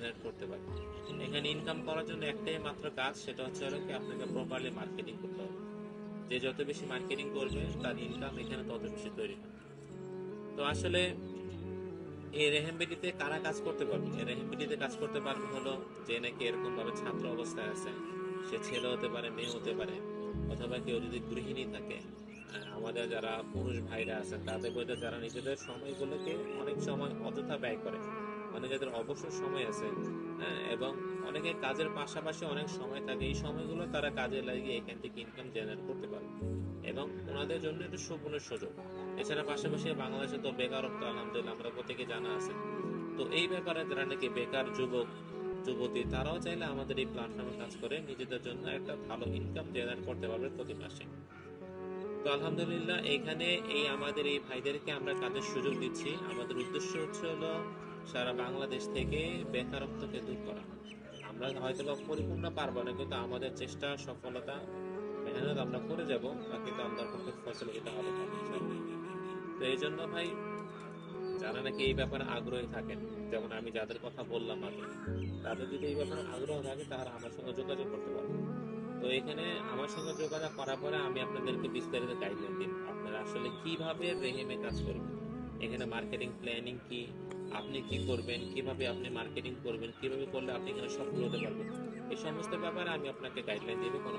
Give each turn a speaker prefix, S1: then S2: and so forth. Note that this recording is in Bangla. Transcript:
S1: জেনারেট করতে পারবেন। এখানে ইনকাম করার জন্য একটাই মাত্র কাজ, সেটা হচ্ছে হলো কি আপনাকে প্রপারলি মার্কেটিং করতে হবে। যে যত বেশি মার্কেটিং করবে তার ইনকাম এখানে তত বেশি তৈরি হবে। তো আসলে এই রেহেমবেটিতে কারা কাজ করতে পারবে? এই রেহেমবেটিতে কাজ করতে পারবে হলো যে নাকি এরকম ভাবে ছাত্র অবস্থায় আছে, সে ছেলে হতে পারে, মেয়ে হতে পারে, অথবা কেউ যদি গৃহিণী থাকে। আমাদের যারা পুরুষ ভাইরা আছেন তাদের মধ্যে যারা নিজেদের সময়গুলোকে অনেক সময় অযথা ব্যয় করে, মানে যাদের অবসর সময় আছে, এবং অনেকে কাজের পাশাপাশি অনেক সময় থাকে, এই সময়গুলো তারা কাজে লাগিয়ে এখান থেকে ইনকাম জেনারেট করতে পারে এবং ওনাদের জন্য এটা সুবর্ণ সুযোগ। এছাড়া পাশাপাশি বাংলাদেশে তো বেকারত্ব আলহামদুলিল্লাহ আমরা প্রত্যেকে জানা আছে। তো এই ব্যাপারে যারা নাকি বেকার যুবক যুবতী, তারাও চাইলে আমাদের এই প্ল্যাটফর্মে কাজ করে নিজেদের জন্য একটা ভালো ইনকাম জেনারেট করতে পারবে প্রতি মাসে। তো আলহামদুলিল্লাহ এখানে এই আমাদের এই ভাইদেরকে আমরা কাজের সুযোগ দিচ্ছি। আমাদের উদ্দেশ্য হচ্ছে হলো সারা বাংলাদেশ থেকে বেকারত্বকে দূর করা। আমরা হয়তো বা পরিপূর্ণ পারবো না, কিন্তু আমাদের চেষ্টা সফলতা মেহনত আমরা করে যাব, কিন্তু আল্লাহর পক্ষে ফয়সালা যেটা হবে তা ইনশাআল্লাহ। তো এই জন্য ভাই, যারা নাকি এই ব্যাপারে আগ্রহী থাকেন, যেমন আমি যাদের কথা বললাম আগে, তাদের যদি এই ব্যাপারে আগ্রহ থাকে তারা আমার সঙ্গে যোগাযোগ করতে পারবে। তো এখানে আমার সঙ্গে যোগাযোগ করার পরে আমি আপনাদেরকে বিস্তারিত গাইডলাইন দিন আপনারা আসলে কিভাবে রেহেমে কাজ করবেন, এখানে মার্কেটিং প্ল্যানিং কি, আপনি কি করবেন, কিভাবে আপনি মার্কেটিং করবেন, কিভাবে করলে আপনি এখানে সফল হতে পারবেন, এই সমস্ত ব্যাপারে আমি আপনাকে গাইডলাইন দিব। কোনো